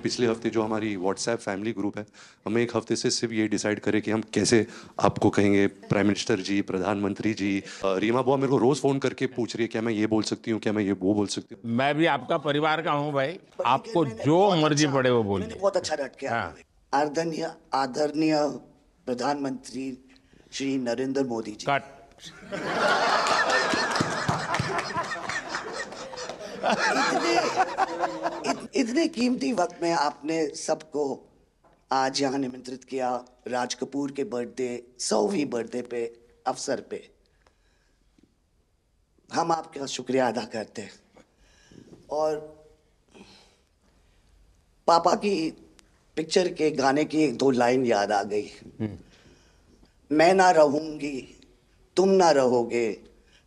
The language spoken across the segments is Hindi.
पिछले हफ्ते जो हमारी व्हाट्सएप फैमिली ग्रुप है, हमें एक हफ्ते से सिर्फ ये डिसाइड करें कि हम कैसे आपको कहेंगे प्राइम मिनिस्टर जी, प्रधानमंत्री जी। रीमा बुआ मेरे को रोज फोन करके पूछ रही है क्या मैं ये बोल सकती हूँ, क्या मैं ये वो बोल सकती हूँ। मैं भी आपका परिवार का हूँ भाई, पर आपको लेकिन मैंने जो बहुत मर्जी अच्छा, पड़े वो मैंने बोलिए। बहुत अच्छा डट के हाँ। आदरणीय आदरणीय प्रधानमंत्री श्री नरेंद्र मोदी जी, कट। इतने कीमती वक्त में आपने सबको आज यहाँ निमंत्रित किया राज कपूर के बर्थडे 100वीं बर्थडे पे अवसर पे। हम आपका शुक्रिया अदा करते हैं। और पापा की पिक्चर के गाने की एक दो लाइन याद आ गई। मैं ना रहूंगी, तुम ना रहोगे,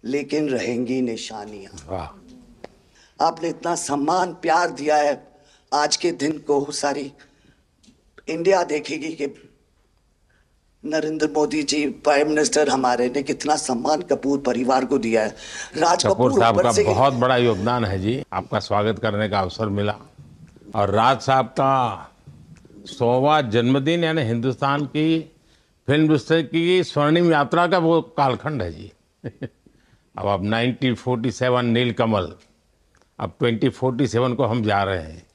लेकिन रहेंगी निशानियां। वाह। आपने इतना सम्मान प्यार दिया है, आज के दिन को सारी इंडिया देखेगी कि नरेंद्र मोदी जी प्राइम मिनिस्टर हमारे ने कितना सम्मान कपूर परिवार को दिया है। राज कपूर साहब ऊपर का से बहुत बड़ा योगदान है जी, आपका स्वागत करने का अवसर मिला। और राज साहब का 100वां जन्मदिन यानी हिंदुस्तान की फिल्म इंडस्ट्री की स्वर्णिम यात्रा का वो कालखंड है जी। अब 1947 नीलकमल, अब 2047 को हम जा रहे हैं।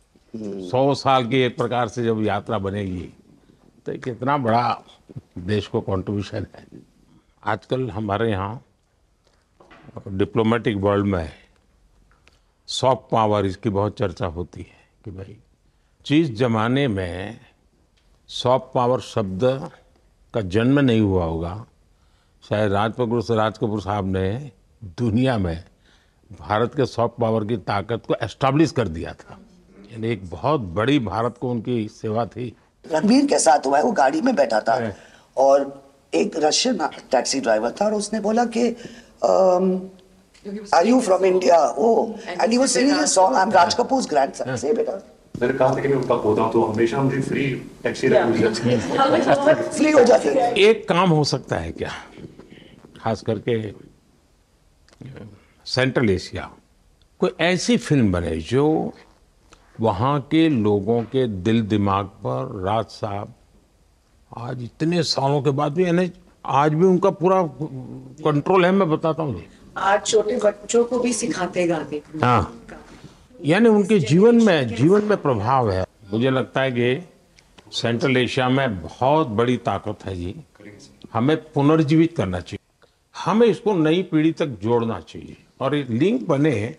100 साल की एक प्रकार से जब यात्रा बनेगी तो ये कितना बड़ा देश को कंट्रीब्यूशन है। आजकल हमारे यहाँ डिप्लोमेटिक वर्ल्ड में सॉफ्ट पावर इसकी बहुत चर्चा होती है कि भाई जिस जमाने में सॉफ्ट पावर शब्द का जन्म नहीं हुआ होगा, शायद राज कपूर साहब ने दुनिया में भारत के सॉफ्ट पावर की ताकत को एस्टैब्लिश कर दिया था। यानी एक बहुत बड़ी भारत को उनकी सेवा थी। रणबीर के साथ हुआ है, वो गाड़ी में बैठा था और एक रशियन टैक्सी ड्राइवर था और उसने बोला कि are you from India? Oh, and he was singing a song, I am Raj Kapoor's grandson. से बेटा मैंने कहा था कि मैं उनका पोता हूं, तो हमेशा मुझे फ्री टैक्सी फ्री हो जाती है। एक काम हो सकता है क्या, खास करके सेंट्रल एशिया, कोई ऐसी फिल्म बने जो वहाँ के लोगों के दिल दिमाग पर राज साहब आज इतने सालों के बाद भी, यानी आज भी उनका पूरा कंट्रोल है। मैं बताता हूँ जी, आज छोटे बच्चों को भी सिखाते गाने। हाँ, यानी उनके जीवन में प्रभाव है। मुझे लगता है कि सेंट्रल एशिया में बहुत बड़ी ताकत है जी। हमें पुनर्जीवित करना चाहिए, हमें इसको नई पीढ़ी तक जोड़ना चाहिए और एक लिंक बने।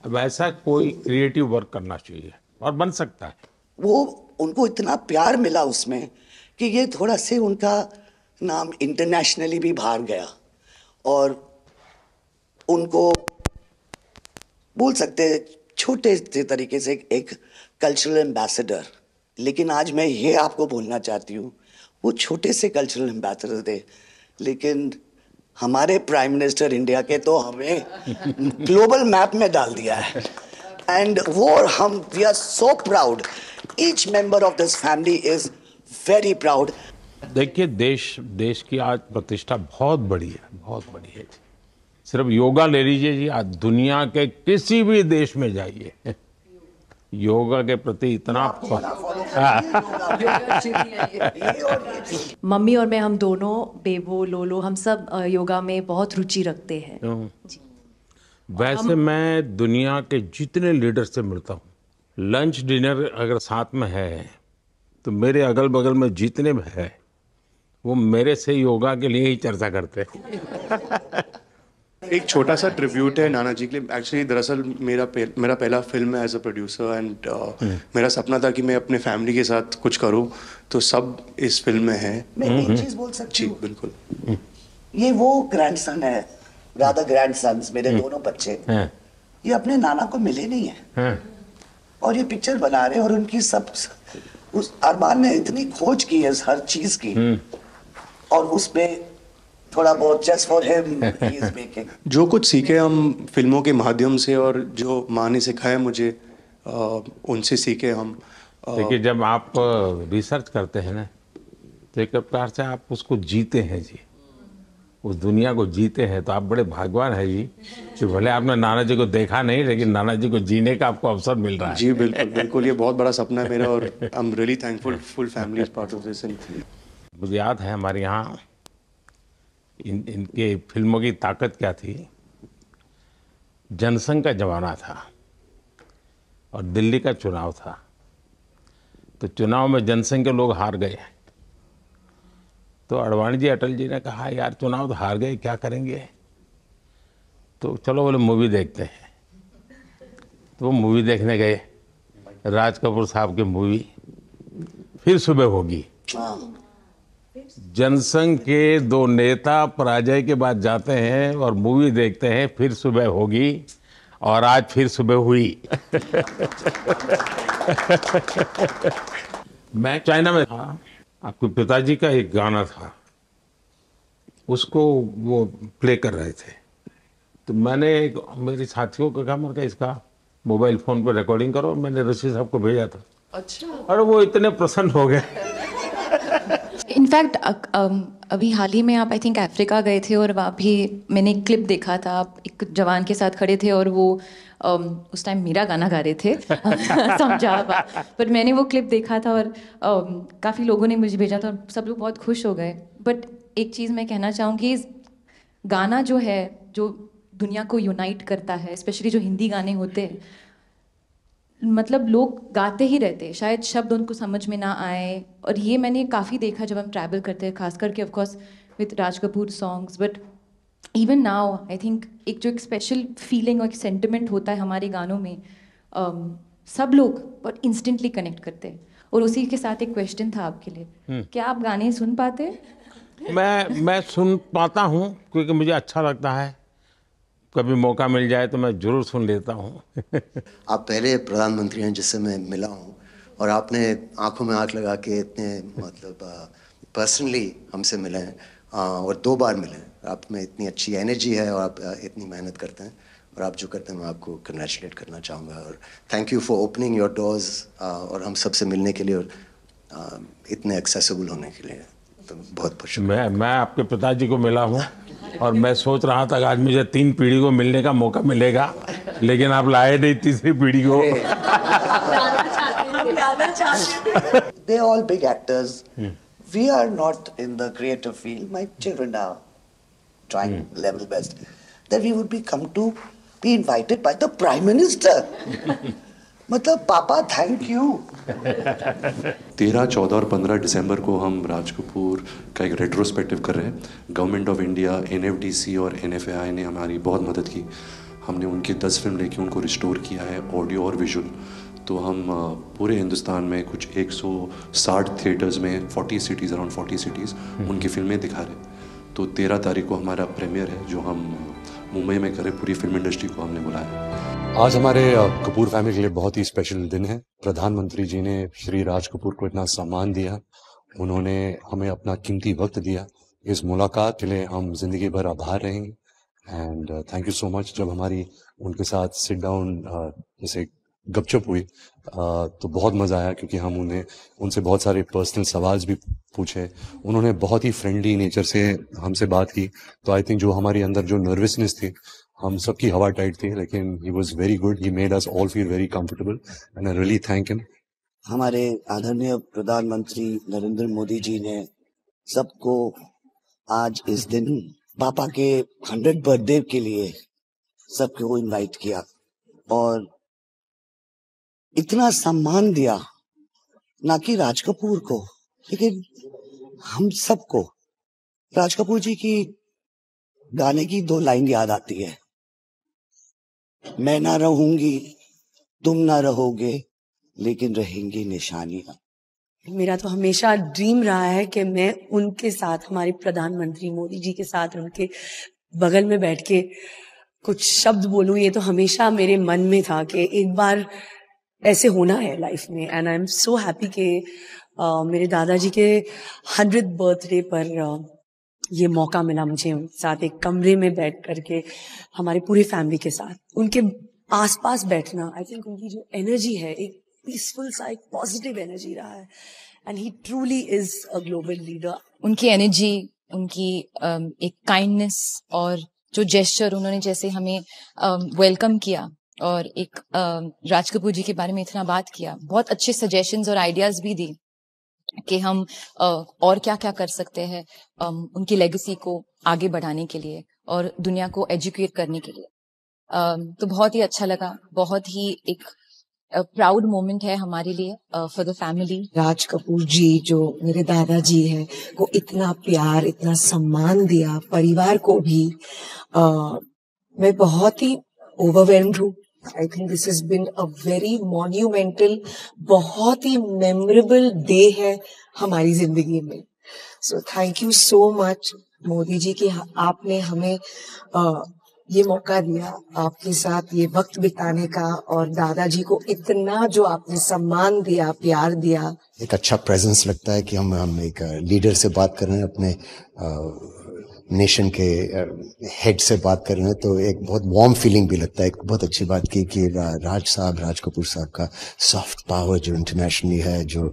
अब ऐसा कोई क्रिएटिव वर्क करना चाहिए और बन सकता है। वो उनको इतना प्यार मिला उसमें कि ये थोड़ा से उनका नाम इंटरनेशनली भी बाहर गया और उनको बोल सकते हैं छोटे से तरीके से एक कल्चरल एम्बेसडर। लेकिन आज मैं ये आपको बोलना चाहती हूँ, वो छोटे से कल्चरल एम्बेसडर थे, लेकिन हमारे प्राइम मिनिस्टर इंडिया के तो हमें ग्लोबल मैप में डाल दिया है। एंड वो हम we are so proud, each member of this family is very proud. देखिए देश की आज प्रतिष्ठा बहुत बड़ी है, बहुत बड़ी है। सिर्फ योगा ले लीजिए जी, आज दुनिया के किसी भी देश में जाइए, योगा के प्रति इतना मम्मी और मैं, हम दोनों, बेबो लोलो, हम सब योगा में बहुत रुचि रखते हैं जी। वैसे मैं दुनिया के जितने लीडर से मिलता हूँ, लंच डिनर अगर साथ में है तो मेरे अगल बगल में जितने भी है वो मेरे से योगा के लिए ही चर्चा करते हैं। एक छोटा सा ट्रिब्यूट है नाना जी के लिए। एक्चुअली दरअसल मेरा पहला फिल्म है एज अ प्रोड्यूसर एंड मेरा सपना था कि मैं अपने फैमिली के साथ कुछ करूं, तो सब इस फिल्म में है। मैं एक चीज बोल सकती जी हूँ, बिल्कुल। ये वो ग्रैंडसन है, राधा ग्रैंडसन्स मेरे दोनों बच्चे, ये अपने नाना को मिले नहीं है और ये पिक्चर बना रहे हैं और उनकी सब उस अरमान ने इतनी खोज की है हर चीज की और उसमें थोड़ा बहुत just for him he is making. जो कुछ सीखे हम फिल्मों के माध्यम से और जो माँ ने सिखाया मुझे, उनसे सीखे हम। देखिए जब आप रिसर्च करते हैं ना तो एक प्रकार से आप उसको जीते हैं जी। उस दुनिया को जीते हैं, तो आप बड़े भाग्यवान हैं जी कि भले आपने नाना जी को देखा नहीं, लेकिन नाना जी को जीने का आपको अवसर मिल रहा है। जी बिल्कुल बिल्कुल, ये बहुत बड़ा सपना है मेरा और I am really thankful, full family is part of this. मुझे याद है हमारे यहाँ इनके फिल्मों की ताकत क्या थी। जनसंघ का जमाना था और दिल्ली का चुनाव था, तो चुनाव में जनसंघ के लोग हार गए। तो अडवाणी जी, अटल जी ने कहा यार चुनाव तो हार गए, क्या करेंगे, तो चलो बोले मूवी देखते हैं। तो वो मूवी देखने गए, राज कपूर साहब की मूवी फिर सुबह होगी। जनसंघ के दो नेता पराजय के बाद जाते हैं और मूवी देखते हैं फिर सुबह होगी, और आज फिर सुबह हुई। मैं चाइना में था, आपके पिताजी का एक गाना था, उसको वो प्ले कर रहे थे। तो मैंने मेरे साथियों को कहा, मैंने कहा इसका मोबाइल फोन पर रिकॉर्डिंग करो। मैंने ऋषि साहब को भेजा था। अच्छा। और वो इतने प्रसन्न हो गए। इनफैक्ट अभी हाल ही में आप आई थिंक अफ्रीका गए थे और वहाँ भी मैंने एक क्लिप देखा था, आप एक जवान के साथ खड़े थे और वो उस टाइम मेरा गाना गा रहे थे। समझा आप, पर मैंने वो क्लिप देखा था और काफ़ी लोगों ने मुझे भेजा था और सब लोग बहुत खुश हो गए। बट एक चीज़ मैं कहना चाहूँगी, गाना जो है जो दुनिया को यूनाइट करता है, स्पेशली जो हिंदी गाने होते हैं, मतलब लोग गाते ही रहते हैं, शायद शब्द उनको समझ में ना आए। और ये मैंने काफ़ी देखा जब हम ट्रैवल करते हैं, खास करके of course with Raj Kapoor songs, but even now I think एक जो एक स्पेशल फीलिंग और एक सेंटिमेंट होता है हमारे गानों में, सब लोग बहुत इंस्टेंटली कनेक्ट करते हैं। और उसी के साथ एक क्वेश्चन था आपके लिए, क्या आप गाने सुन पाते हैं? मैं सुन पाता हूँ, क्योंकि मुझे अच्छा लगता है। कभी मौका मिल जाए तो मैं जरूर सुन लेता हूँ। आप पहले प्रधानमंत्री हैं जिससे मैं मिला हूँ, और आपने आंखों में आंख लगा के इतने मतलब पर्सनली हमसे मिले हैं, और 2 बार मिले हैं। आप में इतनी अच्छी एनर्जी है और आप इतनी मेहनत करते हैं, और आप जो करते हैं मैं आपको कंग्रेचुलेट करना चाहूँगा। और thank you for opening your doors, और हम सबसे मिलने के लिए और इतने एक्सेसिबल होने के लिए, तो बहुत बहुत शुक्रिया। मैं आपके पिताजी को मिला हूँ और मैं सोच रहा था कि आज मुझे 3 पीढ़ी को मिलने का मौका मिलेगा, लेकिन आप लाए नहीं तीसरी पीढ़ी को। They're all big actors. We are not in the creative field. My children are trying level best. That we would be invited by the Prime Minister. मतलब पापा थैंक यू। 13, 14 और 15 दिसंबर को हम राज कपूर का एक रेट्रोस्पेक्टिव कर रहे हैं। गवर्नमेंट ऑफ इंडिया, NFDC और NFAI ने हमारी बहुत मदद की। हमने उनकी 10 फिल्म लेके उनको रिस्टोर किया है, ऑडियो और विजुअल। तो हम पूरे हिंदुस्तान में कुछ 160 थिएटर्स में 40 सिटीज़, अराउंड 40 सिटीज़ उनकी फिल्में दिखा रहे हैं। तो 13 तारीख को हमारा प्रीमियर है, जो हम मुंबई में करें। पूरी फिल्म इंडस्ट्री को हमने बुलाया। आज हमारे कपूर फैमिली के लिए बहुत ही स्पेशल दिन है। प्रधानमंत्री जी ने श्री राज कपूर को इतना सम्मान दिया, उन्होंने हमें अपना कीमती वक्त दिया। इस मुलाकात के लिए हम जिंदगी भर आभार रहेंगे, and thank you so much. जब हमारी उनके साथ सिट डाउन जैसे गपशप हुई तो बहुत मज़ा आया, क्योंकि हम उनसे बहुत सारे पर्सनल सवाल भी पूछे। उन्होंने बहुत ही फ्रेंडली नेचर से हमसे बात की। तो आई थिंक जो हमारी अंदर जो नर्वसनेस थी, हम सबकी हवा टाइट थी, लेकिन he was very good. He made us all feel very comfortable, and I really thank him. हमारे आदरणीय प्रधानमंत्री नरेंद्र मोदी जी ने सबको आज इस दिन पापा के 100th बर्थडे के लिए सबको इनवाइट किया और इतना सम्मान दिया, ना कि राज कपूर को, लेकिन हम सबको। राज कपूर जी की गाने की 2 लाइन याद आती है, मैं ना रहूंगी तुम ना रहोगे, लेकिन रहेंगी निशानियां। मेरा तो हमेशा ड्रीम रहा है कि मैं उनके साथ, हमारे प्रधानमंत्री मोदी जी के साथ उनके बगल में बैठ के कुछ शब्द बोलूं। ये तो हमेशा मेरे मन में था कि एक बार ऐसे होना है लाइफ में, and I am so happy कि मेरे दादाजी के 100th बर्थडे पर ये मौका मिला मुझे उनके साथ एक कमरे में बैठ करके, हमारे पूरी फैमिली के साथ उनके आसपास बैठना। आई थिंक उनकी जो एनर्जी है, एक पीसफुल सा, एक पॉजिटिव एनर्जी रहा है, and he truly is a global leader. उनकी एनर्जी उनकी एक काइंडनेस और जो जेस्चर उन्होंने जैसे हमें वेलकम किया और एक राज कपूर जी के बारे में इतना बात किया, बहुत अच्छे सजेशंस और आइडियाज भी दी कि हम और क्या क्या कर सकते हैं उनकी लेगेसी को आगे बढ़ाने के लिए और दुनिया को एजुकेट करने के लिए। तो बहुत ही अच्छा लगा, बहुत ही एक प्राउड मोमेंट है हमारे लिए for the family. Raj Kapoor जी जो मेरे दादाजी हैं, को इतना प्यार, इतना सम्मान दिया, परिवार को भी मैं बहुत ही ओवरवेल्म्ड हूँ। I think this has been a very monumental, बहुत ही मेमोरेबल डे है हमारी जिंदगी में। So thank you so much Modi ji कि आपने हमें ये मौका दिया आपके साथ ये वक्त बिताने का, और दादाजी को इतना जो आपने सम्मान दिया, प्यार दिया। एक अच्छा प्रेजेंस लगता है कि हम एक लीडर से बात कर रहे हैं, अपने नेशन के हेड से बात कर रहे हैं, तो एक बहुत वार्म फीलिंग भी लगता है। एक बहुत अच्छी बात की कि राज कपूर साहब का सॉफ्ट पावर जो इंटरनेशनली है, जो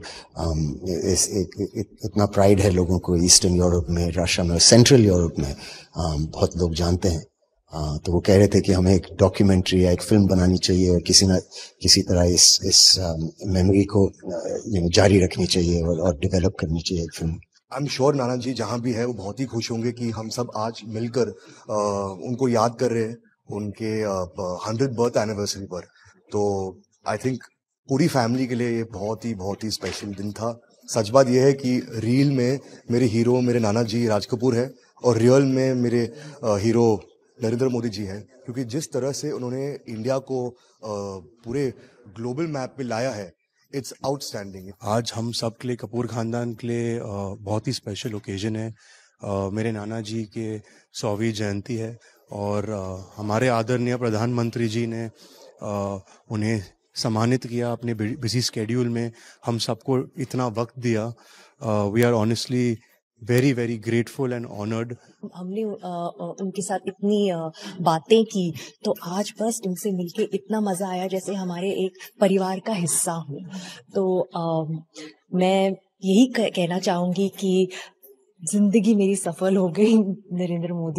इतना प्राइड है लोगों को ईस्टर्न यूरोप में, रशिया में, सेंट्रल यूरोप में बहुत लोग जानते हैं। तो वो कह रहे थे कि हमें एक डॉक्यूमेंट्री या एक फिल्म बनानी चाहिए और किसी न किसी तरह इस मेमोरी को जारी रखनी चाहिए और डेवलप करनी चाहिए एक फिल्म। आई एम श्योर नाना जी जहाँ भी है वो बहुत ही खुश होंगे कि हम सब आज मिलकर उनको याद कर रहे हैं उनके 100th बर्थ एनिवर्सरी पर। तो आई थिंक पूरी फैमिली के लिए ये बहुत ही स्पेशल दिन था। सच बात यह है कि रील में मेरे हीरो मेरे नाना जी राज कपूर है और रियल में मेरे हीरो नरेंद्र मोदी जी हैं, क्योंकि जिस तरह से उन्होंने इंडिया को पूरे ग्लोबल मैप पे लाया है, इट्स आउटस्टैंडिंग। आज हम सब के लिए, कपूर खानदान के लिए बहुत ही स्पेशल ओकेजन है। मेरे नाना जी के 100वीं जयंती है और हमारे आदरणीय प्रधानमंत्री जी ने उन्हें सम्मानित किया अपने बिजी स्केड्यूल में, हम सबको इतना वक्त दिया। We are honestly very very grateful and honoured. हमने उनके साथ इतनी बातें की, तो आज बस उनसे मिलके इतना मजा आया जैसे हमारे एक परिवार का हिस्सा हो। तो मैं यही कहना चाहूंगी कि जिंदगी मेरी सफल हो गई नरेंद्र मोदी